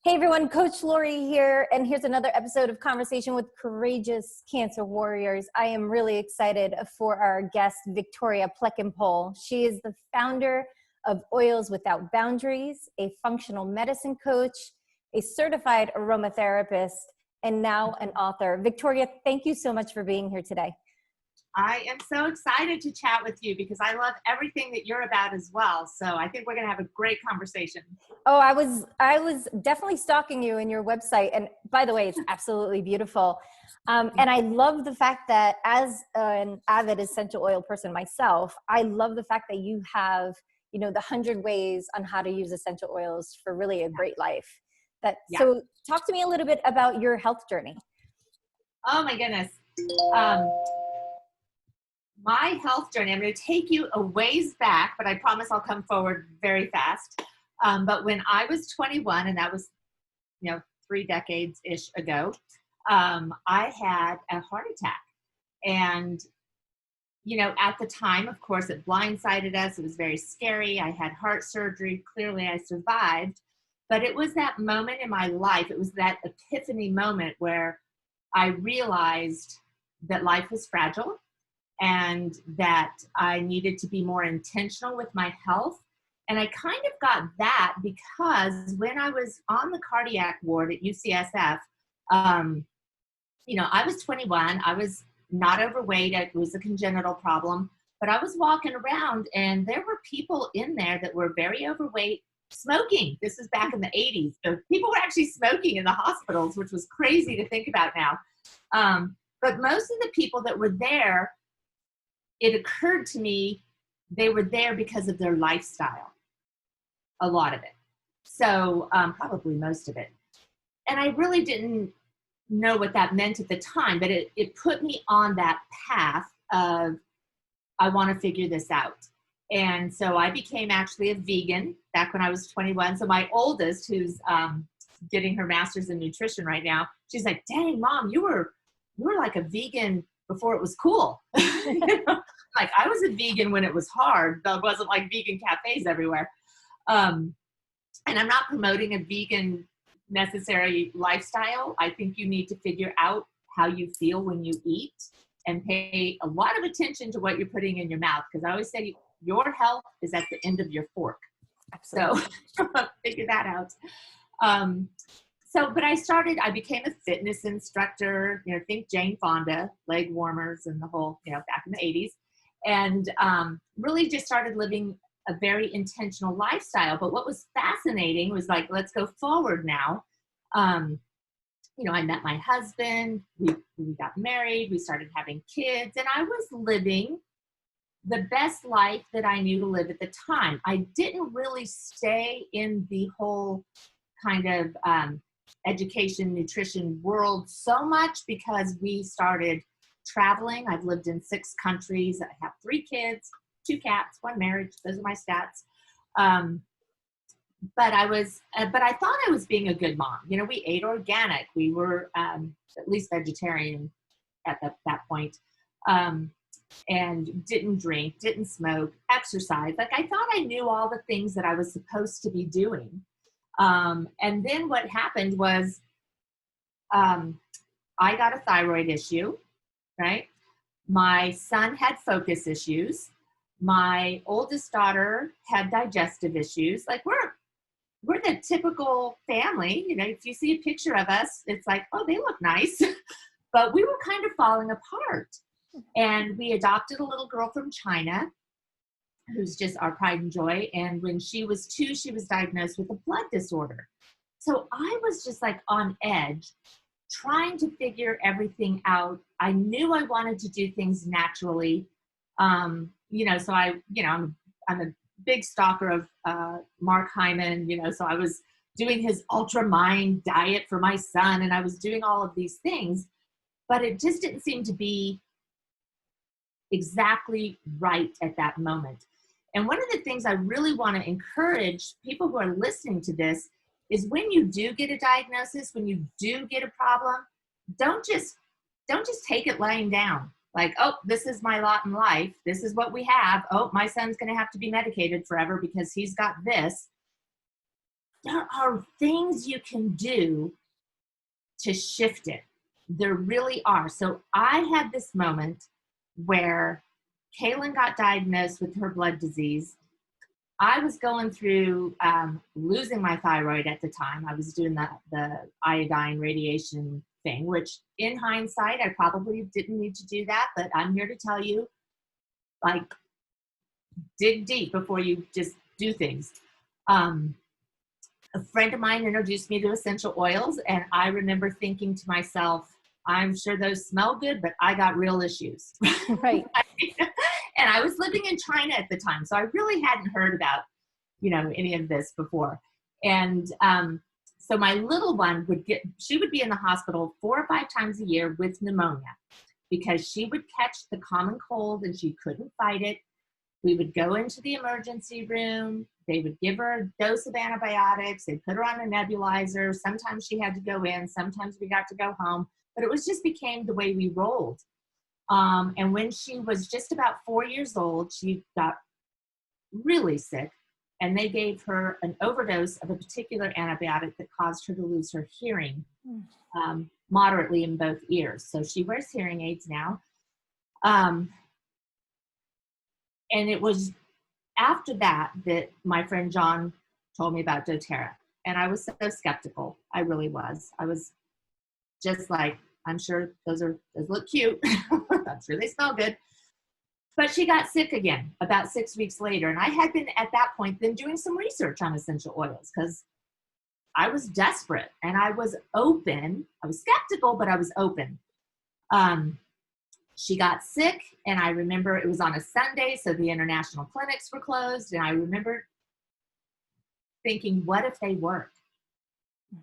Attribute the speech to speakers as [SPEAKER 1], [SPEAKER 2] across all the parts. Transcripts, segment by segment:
[SPEAKER 1] Hey everyone, Coach Lori here, and here's another episode of Conversation with Courageous Cancer Warriors. I am really excited for our guest, Victoria Plekenpol. She is the founder of Oils Without Boundaries, a functional medicine coach, a certified aromatherapist, and now an author. Victoria, thank you so much for being here today.
[SPEAKER 2] I am so excited to chat with you because I love everything that you're about as well. So I think we're going to have a great conversation.
[SPEAKER 1] Oh, I was definitely stalking you in your website. And by the way, it's absolutely beautiful. And I love the fact that as an avid essential oil person myself, I love the fact that you have, the 100 ways on how to use essential oils for really a great life. So talk to me a little bit about your health journey.
[SPEAKER 2] Oh my goodness. My health journey, I'm going to take you a ways back, but I promise I'll come forward very fast. But when I was 21, and that was, 3 decades-ish ago, I had a heart attack. And, at the time, of course, it blindsided us. It was very scary. I had heart surgery. Clearly, I survived. But it was that moment in my life, it was that epiphany moment where I realized that life was fragile and that I needed to be more intentional with my health. And I kind of got that because when I was on the cardiac ward at UCSF, I was 21. I was not overweight. It was a congenital problem. But I was walking around and there were people in there that were very overweight, smoking. This is back in the 80s. So people were actually smoking in the hospitals, which was crazy to think about now. But most of the people that were there, it occurred to me they were there because of their lifestyle, a lot of it. So probably most of it. And I really didn't know what that meant at the time, but it put me on that path of, I want to figure this out. And so I became actually a vegan back when I was 21. So my oldest, who's getting her master's in nutrition right now, she's like, dang, Mom, you were like a vegan before it was cool. Like I was a vegan when it was hard. There wasn't like vegan cafes everywhere. And I'm not promoting a vegan necessary lifestyle. I think you need to figure out how you feel when you eat and pay a lot of attention to what you're putting in your mouth. Because I always say your health is at the end of your fork. Absolutely. So figure that out. But I became a fitness instructor, think Jane Fonda, leg warmers and the whole, back in the 80s. And really just started living a very intentional lifestyle. But what was fascinating was like, let's go forward now. I met my husband, we got married, we started having kids, and I was living the best life that I knew to live at the time. I didn't really stay in the whole kind of education, nutrition world so much because we started traveling. I've lived in 6 countries. I have 3 kids, 2 cats, 1 marriage. Those are my stats. But I thought I was being a good mom. We ate organic. We were at least vegetarian at that point. And didn't drink, didn't smoke, exercise. Like I thought I knew all the things that I was supposed to be doing. And then what happened was I got a thyroid issue, right? My son had focus issues. My oldest daughter had digestive issues. Like we're the typical family. If you see a picture of us, it's like, oh, they look nice. But we were kind of falling apart. And we adopted a little girl from China who's just our pride and joy. And when she was 2, she was diagnosed with a blood disorder. So I was just like on edge, trying to figure everything out. I knew I wanted to do things naturally. So I'm a big stalker of Mark Hyman, so I was doing his Ultra Mind diet for my son, and I was doing all of these things, but it just didn't seem to be exactly right at that moment. And one of the things I really want to encourage people who are listening to this is when you do get a diagnosis, when you do get a problem, don't just take it laying down. Like, oh, this is my lot in life. This is what we have. Oh, my son's going to have to be medicated forever because he's got this. there are things you can do to shift it. There really are. So I had this moment where Kaylin got diagnosed with her blood disease. I was going through losing my thyroid at the time. I was doing the iodine radiation thing, which in hindsight, I probably didn't need to do that, but I'm here to tell you, like, dig deep before you just do things. A friend of mine introduced me to essential oils, and I remember thinking to myself, I'm sure those smell good, but I got real issues.
[SPEAKER 1] Right.
[SPEAKER 2] And I was living in China at the time, so I really hadn't heard about, any of this before. And so my little one she would be in the hospital 4 or 5 times a year with pneumonia because she would catch the common cold and she couldn't fight it. We would go into the emergency room. They would give her a dose of antibiotics. They'd put her on a nebulizer. Sometimes she had to go in. Sometimes we got to go home. But it just became the way we rolled. And when she was just about 4 years old, she got really sick. And they gave her an overdose of a particular antibiotic that caused her to lose her hearing moderately in both ears. So she wears hearing aids now. And it was after that my friend John told me about doTERRA. And I was so skeptical. I really was. I was just like, I'm sure those look cute. I'm sure they smell good. But she got sick again about 6 weeks later. And I had been at that point then doing some research on essential oils because I was desperate and I was open. I was skeptical, but I was open. She got sick, and I remember it was on a Sunday, so the international clinics were closed. And I remember thinking, what if they work?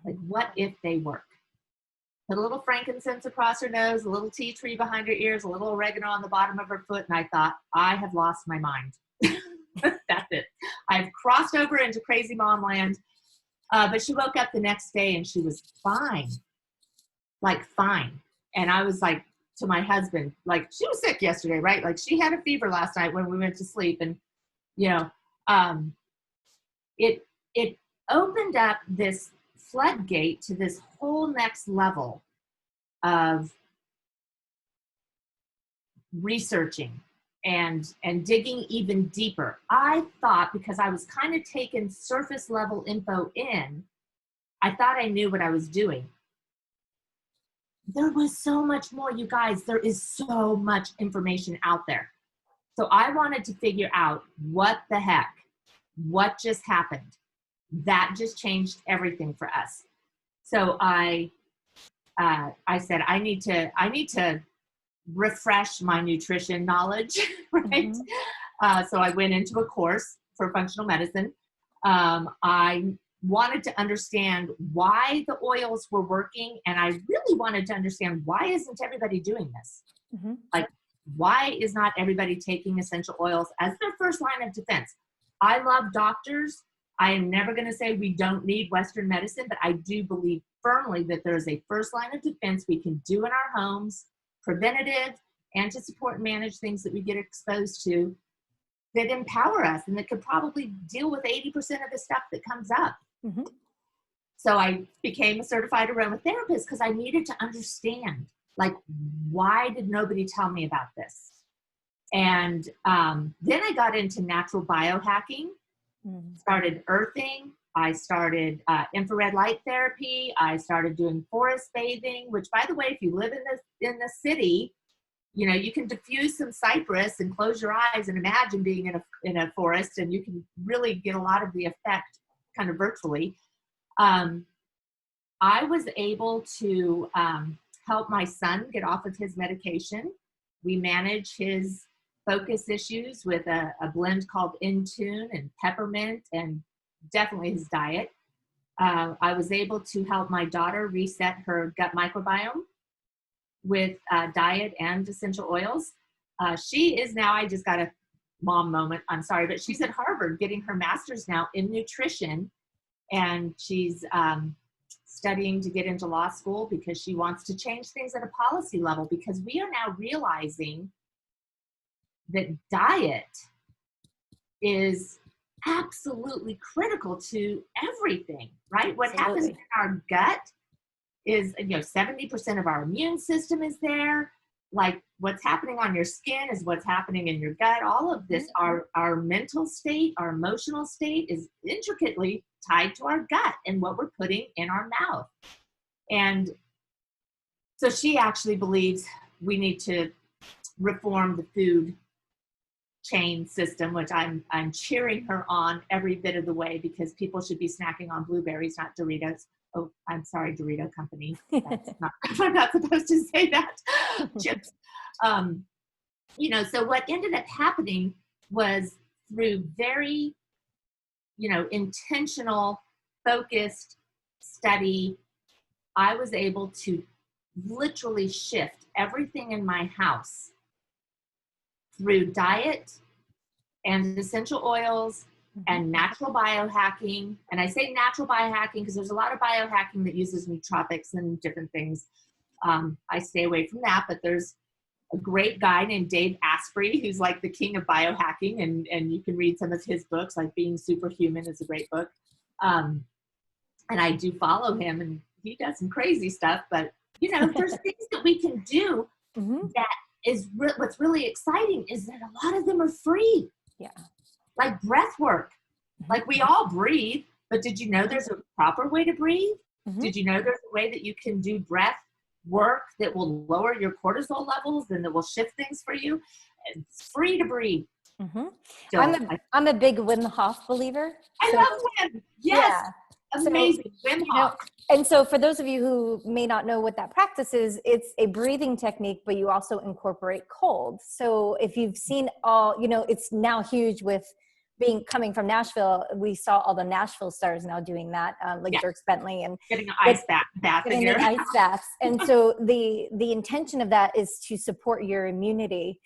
[SPEAKER 2] Like, what if they work? Put a little frankincense across her nose, a little tea tree behind her ears, a little oregano on the bottom of her foot, and I thought, I have lost my mind. That's it. I've crossed over into crazy mom land. But she woke up the next day, and she was fine. Like, fine. And I was like, to my husband, like, she was sick yesterday, right? Like, she had a fever last night when we went to sleep. And, it opened up this floodgate to this whole next level of researching and digging even deeper. I thought, because I was kind of taking surface level info in, I thought I knew what I was doing. There was so much more, you guys. There is so much information out there. So I wanted to figure out what the heck, what just happened. That just changed everything for us. So I said, I need to refresh my nutrition knowledge, right? Mm-hmm. So I went into a course for functional medicine. I wanted to understand why the oils were working, and I really wanted to understand, why isn't everybody doing this? Mm-hmm. Like, why is not everybody taking essential oils as their first line of defense? I love doctors. I am never going to say we don't need Western medicine, but I do believe firmly that there is a first line of defense we can do in our homes, preventative, and to support and manage things that we get exposed to that empower us and that could probably deal with 80% of the stuff that comes up. Mm-hmm. So I became a certified aromatherapist because I needed to understand, like, why did nobody tell me about this? And then I got into natural biohacking, started earthing. I started infrared light therapy. I started doing forest bathing, which, by the way, if you live in the city, you can diffuse some cypress and close your eyes and imagine being in a forest, and you can really get a lot of the effect kind of virtually. I was able to help my son get off of his medication. We manage his focus issues with a blend called Intune and peppermint, and definitely his diet. I was able to help my daughter reset her gut microbiome with diet and essential oils. She is now, I just got a mom moment, I'm sorry, but she's at Harvard getting her master's now in nutrition, and she's studying to get into law school because she wants to change things at a policy level, because we are now realizing that diet is absolutely critical to everything, right? What happens in
[SPEAKER 1] Absolutely.
[SPEAKER 2] our gut is, 70% of our immune system is there. Like what's happening on your skin is what's happening in your gut. All of this, our mental state, our emotional state is intricately tied to our gut and what we're putting in our mouth. And so she actually believes we need to reform the food chain system, which I'm cheering her on every bit of the way, because people should be snacking on blueberries, not Doritos. Oh, I'm sorry, Dorito Company. That's not, I'm not supposed to say that. Chips. So what ended up happening was through very, intentional, focused study, I was able to literally shift everything in my house through diet and essential oils and natural biohacking. And I say natural biohacking because there's a lot of biohacking that uses nootropics and different things. I stay away from that, but there's a great guy named Dave Asprey, who's like the king of biohacking, and you can read some of his books, like Being Superhuman is a great book. And I do follow him, and he does some crazy stuff, but there's things that we can do that is what's really exciting is that a lot of them are free.
[SPEAKER 1] Yeah.
[SPEAKER 2] Like breath work. Like we all breathe, but did you know there's a proper way to breathe? Did you know there's a way that you can do breath work that will lower your cortisol levels and that will shift things for you? It's free to breathe. So
[SPEAKER 1] I'm a big Wim Hof believer.
[SPEAKER 2] I love Wim. Yes.
[SPEAKER 1] Yeah.
[SPEAKER 2] Amazing. Wim Hof.
[SPEAKER 1] And so for those of you who may not know what that practice is, it's a breathing technique, but you also incorporate cold. So if you've seen it's now huge with coming from Nashville. We saw all the Nashville stars now doing that, like Dirk Bentley and
[SPEAKER 2] getting an ice bath in your
[SPEAKER 1] ice baths. And so the intention of that is to support your immunity.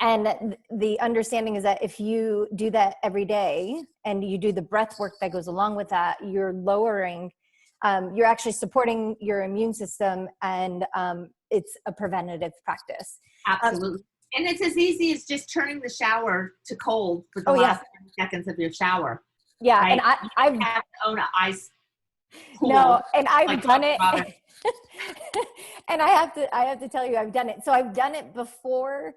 [SPEAKER 1] And the understanding is that if you do that every day and you do the breath work that goes along with that, you're you're actually supporting your immune system, and it's a preventative practice.
[SPEAKER 2] Absolutely. And it's as easy as just turning the shower to cold for the last 10 seconds of your shower.
[SPEAKER 1] Yeah.
[SPEAKER 2] Right?
[SPEAKER 1] And I've
[SPEAKER 2] have to own an ice pool.
[SPEAKER 1] No, and I've
[SPEAKER 2] like
[SPEAKER 1] done it. And I have to tell you, I've done it. So I've done it before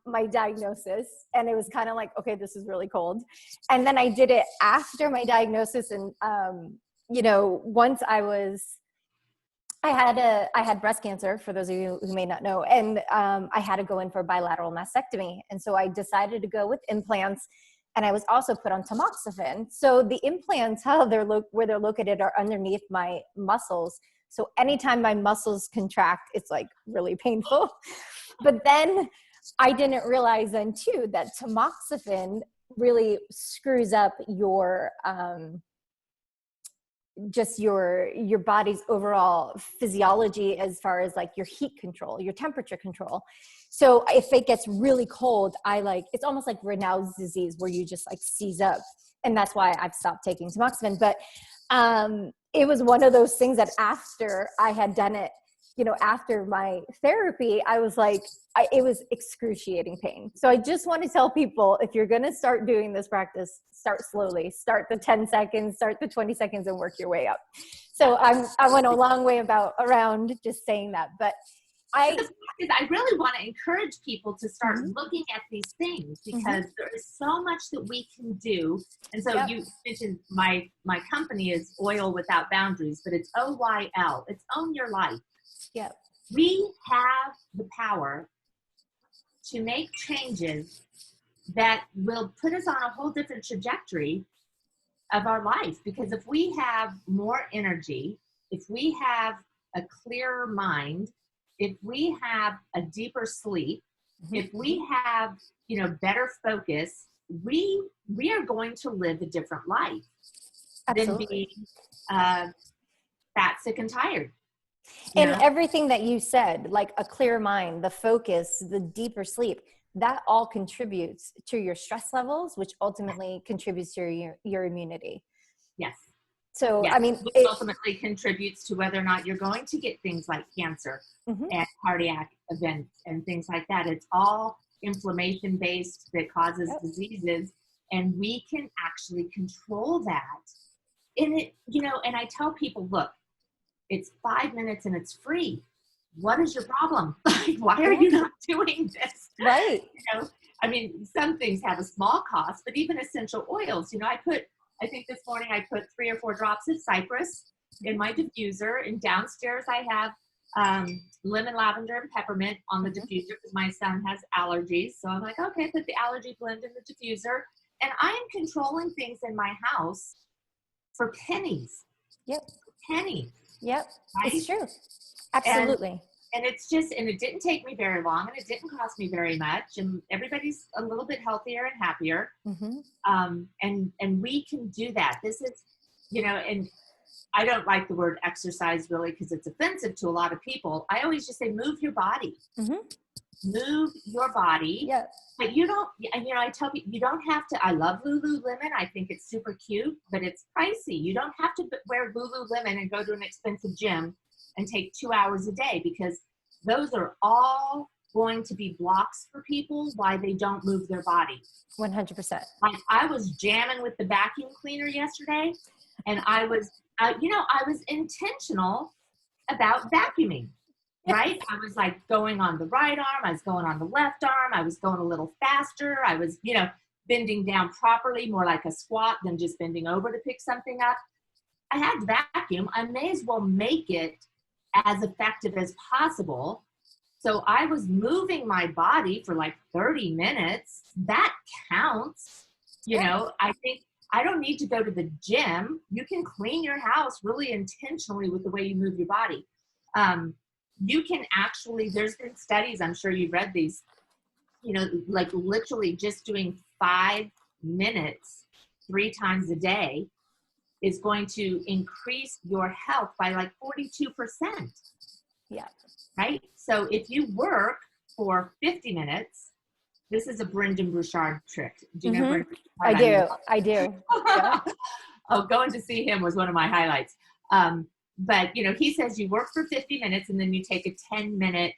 [SPEAKER 1] my diagnosis, and it was kind of like, okay, this is really cold. And then I did it after my diagnosis, and once I had breast cancer, for those of you who may not know, and I had to go in for a bilateral mastectomy, and so I decided to go with implants. And I was also put on tamoxifen. So the implants, where they're located, are underneath my muscles. So anytime my muscles contract, it's like really painful. But then I didn't realize then too that tamoxifen really screws up your just your body's overall physiology as far as like your heat control, your temperature control. So if it gets really cold, it's almost like Raynaud's disease where you just like seize up. And that's why I've stopped taking tamoxifen. But it was one of those things that after I had done it, after my therapy, I was like, it was excruciating pain. So I just want to tell people, if you're going to start doing this practice, start slowly, start the 10 seconds, start the 20 seconds and work your way up. So I went a long way around just saying that, but I
[SPEAKER 2] really want to encourage people to start looking at these things, because there is so much that we can do. And so you mentioned my company is Oil Without Boundaries, but it's OYL. It's Own Your Life.
[SPEAKER 1] Yep.
[SPEAKER 2] We have the power to make changes that will put us on a whole different trajectory of our life. Because if we have more energy, if we have a clearer mind, if we have a deeper sleep, if we have, better focus, we are going to live a different life than being fat, sick, and tired.
[SPEAKER 1] And everything that you said, like a clear mind, the focus, the deeper sleep, that all contributes to your stress levels, which ultimately contributes to your immunity.
[SPEAKER 2] Yes.
[SPEAKER 1] So,
[SPEAKER 2] yes.
[SPEAKER 1] I mean,
[SPEAKER 2] it ultimately contributes to whether or not you're going to get things like cancer and cardiac events and things like that. It's all inflammation based that causes diseases. And we can actually control that. And it, and I tell people, look, it's 5 minutes and it's free. What is your problem? Like, why are you not doing this?
[SPEAKER 1] Right.
[SPEAKER 2] I mean, some things have a small cost, but even essential oils, I think this morning I put 3 or 4 drops of cypress in my diffuser, and downstairs I have lemon, lavender, and peppermint on the diffuser because my son has allergies. So I'm like, okay, put the allergy blend in the diffuser. And I am controlling things in my house for pennies.
[SPEAKER 1] Yep.
[SPEAKER 2] Pennies.
[SPEAKER 1] Yep.
[SPEAKER 2] Right?
[SPEAKER 1] It's true. Absolutely.
[SPEAKER 2] And it's just, and it didn't take me very long, and it didn't cost me very much, and everybody's a little bit healthier and happier. And we can do that. This is, and I don't like the word exercise really because it's offensive to a lot of people. I always just say, move your body. Move your body.
[SPEAKER 1] Yeah.
[SPEAKER 2] But you don't, I tell people, you don't have to. I love Lululemon. I think it's super cute, but it's pricey. You don't have to wear Lululemon and go to an expensive gym and take 2 hours a day, because those are all going to be blocks for people why they don't move their body.
[SPEAKER 1] 100%.
[SPEAKER 2] Like, I was jamming with the vacuum cleaner yesterday, and I was intentional about vacuuming, right? I was like going on the right arm, I was going on the left arm, I was going a little faster, I was, bending down properly, more like a squat than just bending over to pick something up. I had to vacuum. I may as well make it as effective as possible. So I was moving my body for like 30 minutes. That counts. I think I don't need to go to the gym. You can clean your house really intentionally with the way you move your body. You can actually, there's been studies, I'm sure you've read these, like literally just doing 5 minutes 3 times a day is going to increase your health by like 42%.
[SPEAKER 1] Yeah.
[SPEAKER 2] Right? So if you work for 50 minutes, this is a Brendan Burchard trick. Do you know Brendan Burchard?
[SPEAKER 1] I do. Yeah.
[SPEAKER 2] Oh, going to see him was one of my highlights. But, he says you work for 50 minutes and then you take a 10-minute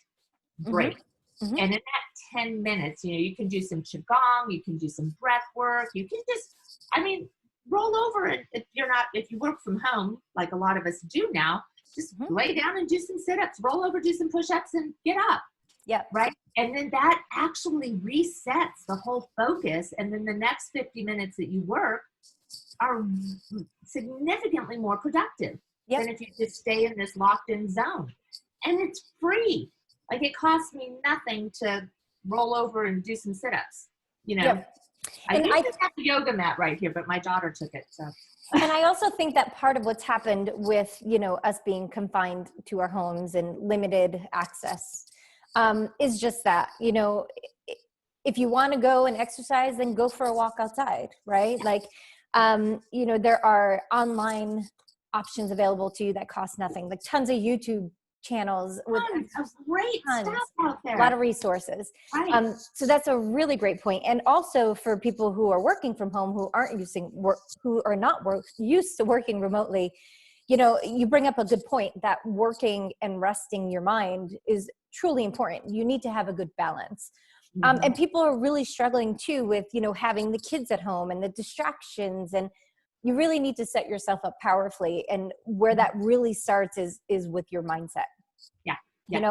[SPEAKER 2] break. And in that 10 minutes, you can do some Qigong, you can do some breath work, you can just, roll over. And if you work from home, like a lot of us do now, just lay down and do some sit-ups, roll over, do some push-ups, and get up.
[SPEAKER 1] Yeah.
[SPEAKER 2] Right. And then that actually resets the whole focus. And then the next 50 minutes that you work are significantly more productive than if you just stay in this locked-in zone. And it's free. Like, it costs me nothing to roll over and do some sit-ups. I used to have a yoga mat right here, but my daughter took it. So.
[SPEAKER 1] And I also think that part of what's happened with, us being confined to our homes and limited access is just that, if you want to go and exercise, then go for a walk outside, right? Like, there are online options available to you that cost nothing, like tons of YouTube channels with
[SPEAKER 2] great stuff out there.
[SPEAKER 1] A lot of resources.
[SPEAKER 2] Right.
[SPEAKER 1] So that's a really great point. And also for people who are working from home, who aren't used to working remotely, you bring up a good point that working and resting your mind is truly important. You need to have a good balance. And people are really struggling too with, having the kids at home and the distractions, and you really need to set yourself up powerfully. And where that really starts is with your mindset.
[SPEAKER 2] Yeah.
[SPEAKER 1] And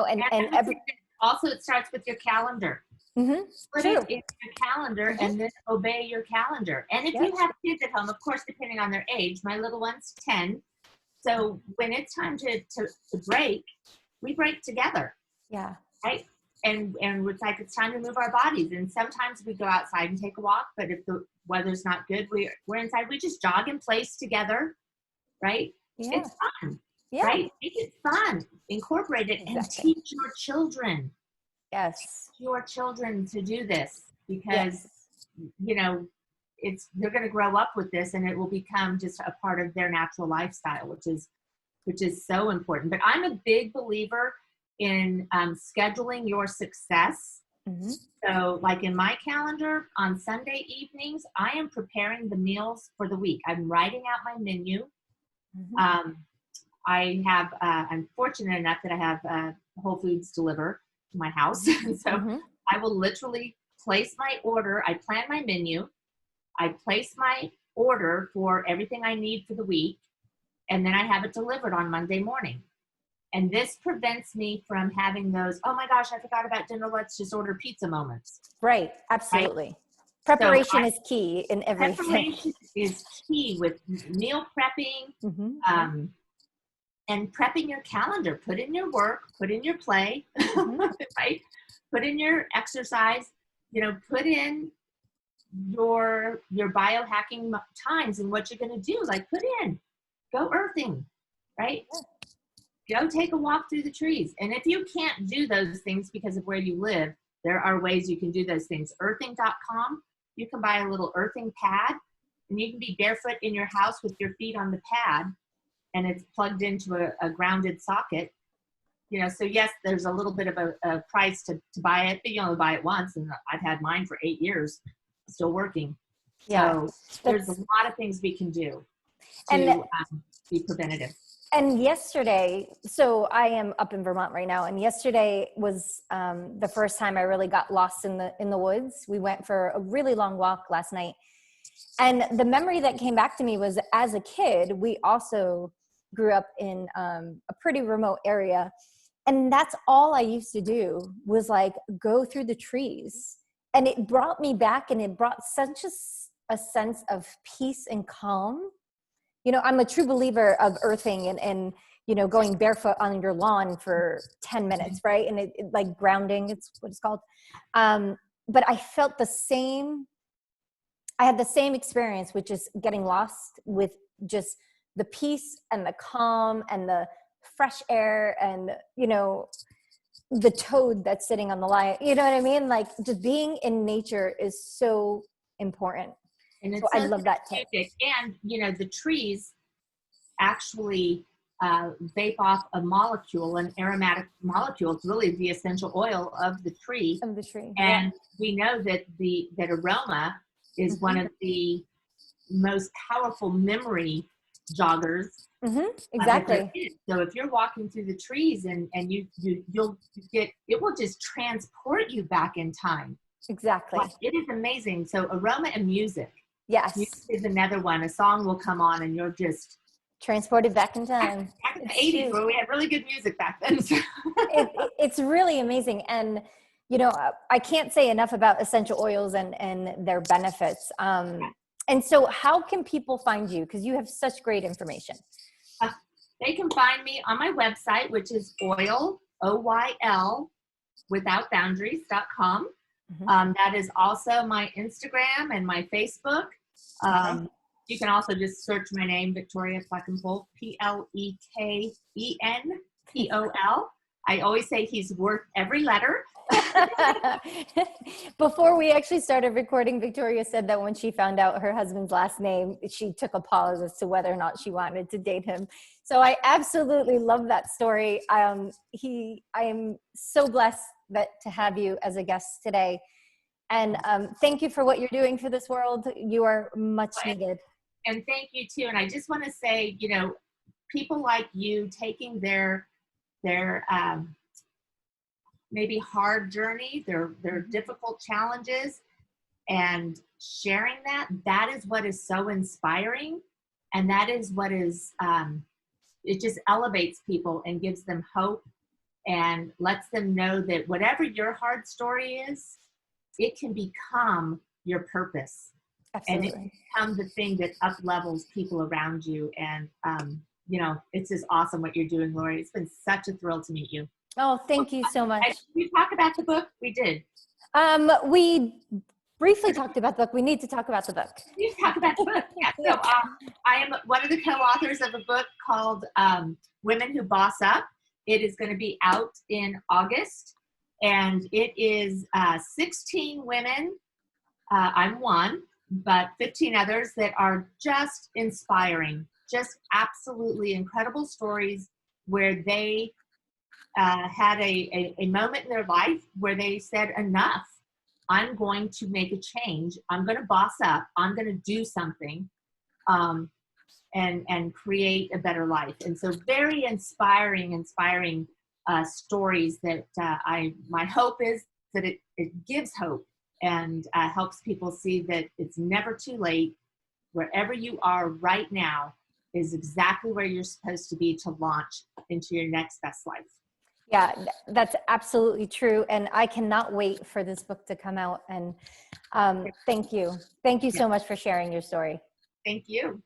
[SPEAKER 2] also it starts with your calendar. Put it in your calendar and then obey your calendar. And if you have kids at home, of course, depending on their age, my little one's 10. So when it's time to break, we break together. Yeah. Right. And it's like, it's time to move our bodies. And sometimes we go outside and take a walk, but if the weather's not good, we're inside. We just jog in place together, right? Yeah. It's fun, right? Make it fun. Incorporate it and teach your children.
[SPEAKER 1] Yes.
[SPEAKER 2] Teach your children to do this because, they're going to grow up with this and it will become just a part of their natural lifestyle, which is so important. But I'm a big believer in scheduling your success. So like in my calendar on Sunday evenings, I am preparing the meals for the week. I'm writing out my menu. I'm fortunate enough that I have Whole Foods deliver to my house. So I will literally place my order. I plan my menu. I place my order for everything I need for the week, and then I have it delivered on Monday morning. And this prevents me from having those, oh my gosh, I forgot about dinner, let's just order pizza moments.
[SPEAKER 1] Right. Absolutely. Preparation is key in everything.
[SPEAKER 2] Preparation is key with meal prepping, and prepping your calendar. Put in your work, put in your play, right? Put in your exercise, put in your biohacking times and what you're going to do. Like, put in, go earthing, right? Go take a walk through the trees. And if you can't do those things because of where you live, there are ways you can do those things. Earthing.com, you can buy a little earthing pad, and you can be barefoot in your house with your feet on the pad, and it's plugged into a grounded socket. So yes, there's a little bit of a price to buy it, but you only buy it once, and I've had mine for 8 years, still working.
[SPEAKER 1] Yeah,
[SPEAKER 2] so there's a lot of things we can do to be preventative.
[SPEAKER 1] And yesterday, so I am up in Vermont right now, and yesterday was the first time I really got lost in the woods. We went for a really long walk last night, and the memory that came back to me was, as a kid, we also grew up in a pretty remote area, and that's all I used to do was like go through the trees, and it brought me back, and it brought such a sense of peace and calm. I'm a true believer of earthing and going barefoot on your lawn for 10 minutes, right? And it like grounding, it's what it's called. But I felt I had the same experience, which is getting lost with just the peace and the calm and the fresh air and, the toad that's sitting on the lion. You know what I mean? Like, just being in nature is so important.
[SPEAKER 2] And
[SPEAKER 1] so I love that tip.
[SPEAKER 2] And, the trees actually vape off a molecule, an aromatic molecule. It's really the essential oil of the tree.
[SPEAKER 1] Of the tree.
[SPEAKER 2] And we know that that aroma is one of the most powerful memory joggers.
[SPEAKER 1] Exactly.
[SPEAKER 2] So if you're walking through the trees and you'll get, it will just transport you back in time.
[SPEAKER 1] Exactly.
[SPEAKER 2] It is amazing. So aroma and music.
[SPEAKER 1] Yes.
[SPEAKER 2] Music is another one. A song will come on and you're just
[SPEAKER 1] transported back in time.
[SPEAKER 2] Back in the 80s where we had really good music back then.
[SPEAKER 1] It's really amazing. And, I can't say enough about essential oils and their benefits. And so how can people find you? Because you have such great information.
[SPEAKER 2] They can find me on my website, which is OYL, O-Y-L, withoutboundaries.com. That is also my Instagram and my Facebook. You can also just search my name, Victoria Plekenpol, Plekenpol. I always say he's worth every letter.
[SPEAKER 1] Before we actually started recording, Victoria said that when she found out her husband's last name, she took a pause as to whether or not she wanted to date him. So I absolutely love that story. I am so blessed to have you as a guest today. And thank you for what you're doing for this world. You are much needed.
[SPEAKER 2] And thank you too. And I just want to say, people like you taking their maybe hard journey, their difficult challenges, and sharing that is what is so inspiring. And that is what is, it just elevates people and gives them hope and lets them know that whatever your hard story is, it can become your purpose.
[SPEAKER 1] Absolutely.
[SPEAKER 2] And it can become the thing that up levels people around you. And, it's just awesome what you're doing, Lori. It's been such a thrill to meet you.
[SPEAKER 1] Oh, thank you so much.
[SPEAKER 2] Did we talk about the book? We did.
[SPEAKER 1] We briefly talked about the book. We need to talk about the book.
[SPEAKER 2] We need to talk about the book. Yeah. So I am one of the co-authors of a book called Women Who Boss Up. It is going to be out in August. And it is 16 women. I'm one, but 15 others that are just inspiring, just absolutely incredible stories where they had a moment in their life where they said, enough, I'm going to make a change. I'm going to boss up. I'm going to do something and create a better life. And so very inspiring stories that my hope is that it gives hope and helps people see that it's never too late. Wherever you are right now is exactly where you're supposed to be to launch into your next best life.
[SPEAKER 1] Yeah, that's absolutely true. And I cannot wait for this book to come out. And thank you. Thank you so much for sharing your story.
[SPEAKER 2] Thank you.